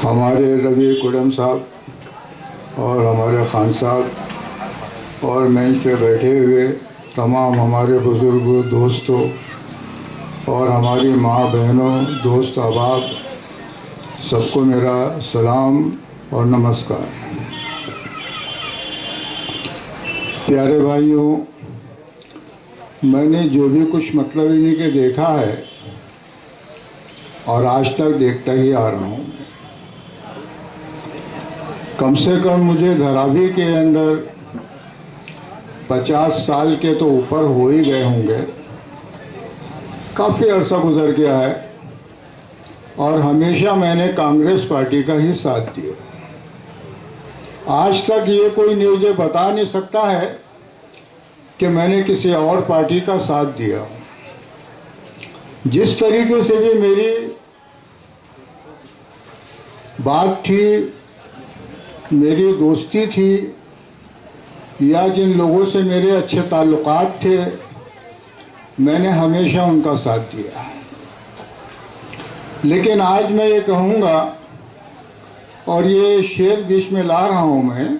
हमारे रवि कुडम साहब और हमारे खान साहब और मंच पे बैठे हुए तमाम हमारे बुज़ुर्गों, दोस्तों और हमारी माँ बहनों, दोस्त अहबाब, सबको मेरा सलाम और नमस्कार। प्यारे भाइयों, मैंने जो भी कुछ मतलब इन्हीं के देखा है और आज तक देखता ही आ रहा हूँ, कम से कम मुझे धारावी के अंदर 50 साल के तो ऊपर हो ही गए होंगे। काफ़ी अरसा गुजर गया है और हमेशा मैंने कांग्रेस पार्टी का ही साथ दिया। आज तक ये कोई मुझे बता नहीं सकता है कि मैंने किसी और पार्टी का साथ दिया। जिस तरीके से भी मेरी बात थी, मेरी दोस्ती थी या जिन लोगों से मेरे अच्छे ताल्लुकात थे, मैंने हमेशा उनका साथ दिया। लेकिन आज मैं ये कहूँगा और ये शेर बीच में ला रहा हूँ मैं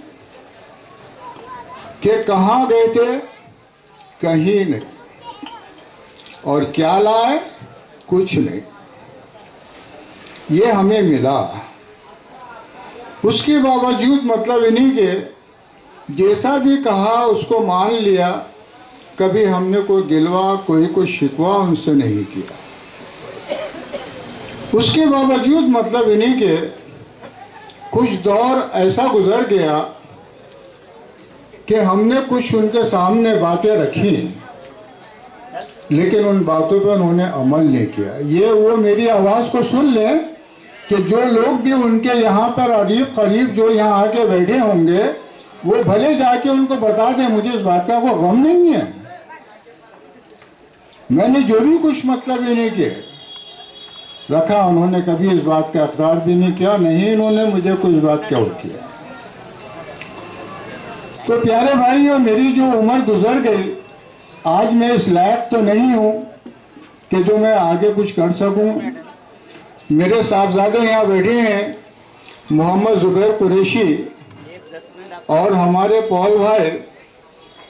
कि कहाँ गए थे, कहीं नहीं, और क्या लाए, कुछ नहीं। ये हमें मिला। उसके बावजूद मतलब इन्हीं के जैसा भी कहा उसको मान लिया। कभी हमने कोई गिलवा, कोई शिकवा उनसे नहीं किया। उसके बावजूद मतलब इन्हीं के कुछ दौर ऐसा गुजर गया कि हमने कुछ उनके सामने बातें रखी, लेकिन उन बातों पर उन्होंने अमल नहीं किया। ये वो मेरी आवाज़ को सुन लें कि जो लोग भी उनके यहाँ पर करीब जो यहाँ आके बैठे होंगे, वो भले जाके उनको बता दें, मुझे इस बात का कोई गम नहीं है। मैंने जो भी कुछ मतलब इन्हीं के रखा, उन्होंने कभी इस बात का इकरार भी नहीं किया, नहीं इन्होंने मुझे कुछ बात क्या किया। तो प्यारे भाइयों, मेरी जो उम्र गुजर गई, आज मैं इस लायक तो नहीं हूँ कि जो मैं आगे कुछ कर सकूँ। मेरे साहबजादे यहाँ बैठे हैं, मोहम्मद जुबैर कुरैशी और हमारे पॉल भाई।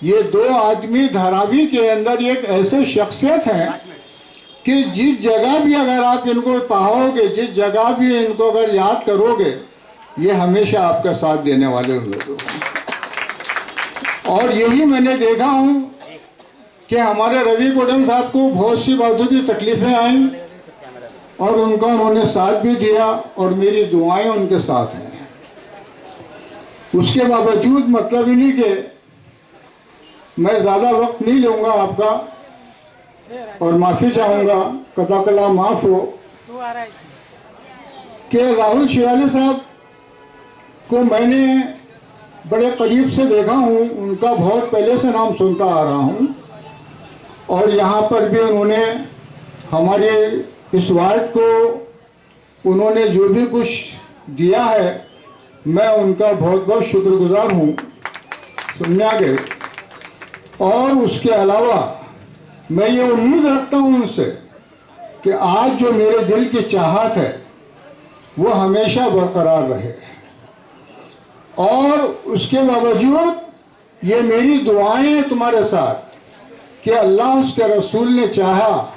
ये दो आदमी धारावी के अंदर एक ऐसे शख्सियत हैं कि जिस जगह भी अगर आप इनको पाओगे, जिस जगह भी इनको अगर याद करोगे, ये हमेशा आपका साथ देने वाले लोग। और यही मैंने देखा हूँ कि हमारे रवि कुडम साहब को बहुत सी बातों की तकलीफ़ें आई और उनका उन्होंने साथ भी दिया और मेरी दुआएं उनके साथ हैं। उसके बावजूद मतलब इन्हीं के मैं ज़्यादा वक्त नहीं लूँगा आपका और माफ़ी चाहूँगा, कताकला माफ़ हो, कि राहुल शिवाली साहब को मैंने बड़े करीब से देखा हूँ। उनका बहुत पहले से नाम सुनता आ रहा हूँ और यहाँ पर भी उन्होंने हमारे इस वार्ड को उन्होंने जो भी कुछ दिया है, मैं उनका बहुत बहुत शुक्रगुजार हूँ। सुनने गए। और उसके अलावा मैं ये उम्मीद रखता हूँ उनसे कि आज जो मेरे दिल की चाहत है वो हमेशा बरकरार रहे। और उसके बावजूद ये मेरी दुआएं हैं तुम्हारे साथ कि अल्लाह उसके रसूल ने चाहा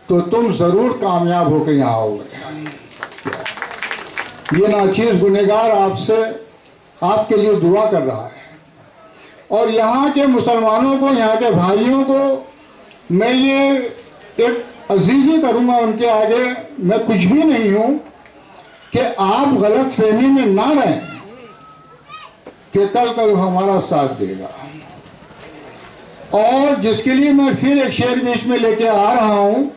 तो तुम ज़रूर कामयाब होकर यहाँ आओगे। ये नाचीज़ गुनहगार आपसे, आपके लिए दुआ कर रहा है। और यहाँ के मुसलमानों को, यहाँ के भाइयों को मैं ये एक अजीज़ी करूँगा उनके आगे। मैं कुछ भी नहीं हूँ कि आप गलत फहमी में ना रहें कि कल हमारा साथ देगा। और जिसके लिए मैं फिर एक शेर बीच में लेके आ रहा हूँ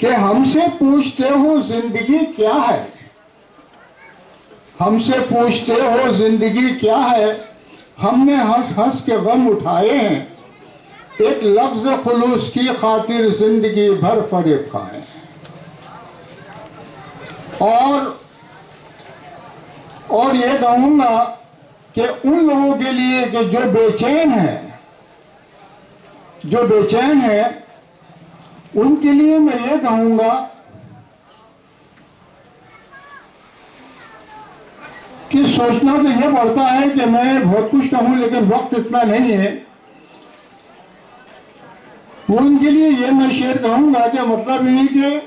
कि हमसे पूछते हो जिंदगी क्या है, हमसे पूछते हो जिंदगी क्या है, हमने हंस हंस के गम उठाए हैं, एक लफ्ज खुलूस की खातिर जिंदगी भर फरेब खाए। और ये कहूँगा कि उन लोगों के लिए कि जो बेचैन है, उनके लिए मैं ये कहूँगा कि सोचना तो ये पड़ता है कि मैं बहुत कुछ कहूं लेकिन वक्त इतना नहीं है। वो उनके लिए ये मैं शेयर कहूंगा कि मतलब ये कि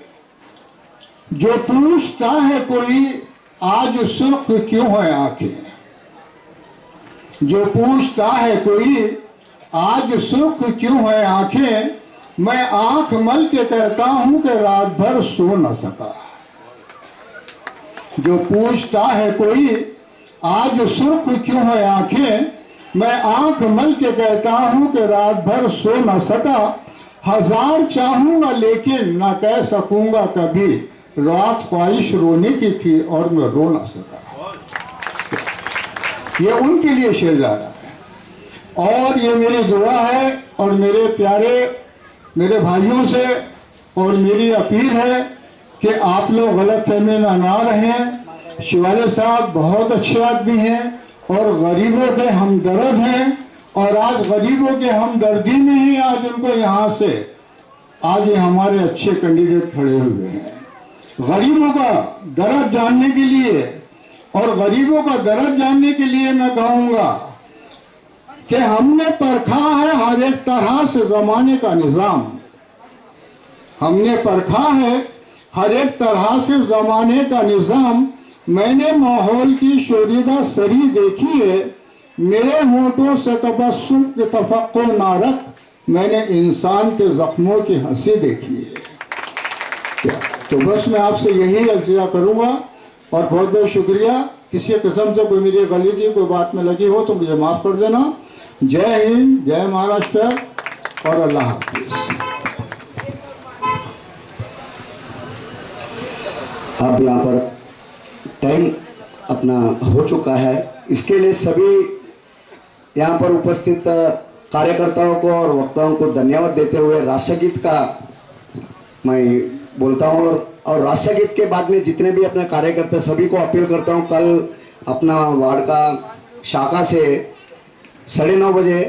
जो पूछता है कोई आज सुर्ख क्यों है आंखें, जो पूछता है कोई आज सुर्ख क्यों है आंखें, मैं आंख मल के कहता हूं कि रात भर सो न सका। जो पूछता है कोई आज सुर्ख क्यों है आंखें, मैं आंख मल के कहता हूं कि रात भर सो न सका। हजार चाहूंगा लेकिन ना कह सकूंगा कभी, रात ख्वाहिश रोने की थी और मैं रो ना सका। ये उनके लिए शेर जा रहा है और ये मेरी दुआ है और मेरे प्यारे मेरे भाइयों से और मेरी अपील है कि आप लोग गलतफहमी में ना रहें। शिवाले साहब बहुत अच्छे आदमी हैं और गरीबों के हमदर्द हैं और आज गरीबों के हमदर्दी में ही आज उनको यहाँ से आज ये हमारे अच्छे कैंडिडेट खड़े हुए हैं। गरीबों का दर्द जानने के लिए और गरीबों का दर्द जानने के लिए मैं कहूँगा कि हमने परखा है हर एक तरह से ज़माने का निज़ाम, हमने परखा है हर एक तरह से ज़माने का निज़ाम। मैंने माहौल की शोरीदा सरी देखी है, मेरे होठों से तबस्सुम के तफक्को ना रख, मैंने इंसान के ज़ख्मों की हंसी देखी है। तो बस मैं आपसे यही अर्ज़ा करूँगा और बहुत बहुत शुक्रिया। किसी किस्म से कोई मेरी गलती कोई बात में लगी हो तो मुझे माफ़ कर देना। जय हिंद, जय महाराष्ट्र और अल्लाह हाफ़िज़। अब यहाँ पर टाइम अपना हो चुका है, इसके लिए सभी यहाँ पर उपस्थित कार्यकर्ताओं को और वक्ताओं को धन्यवाद देते हुए राष्ट्रगीत का मैं बोलता हूँ और राष्ट्रगीत के बाद में जितने भी अपने कार्यकर्ता सभी को अपील करता हूँ, कल अपना वार्ड का शाखा से 9:30 बजे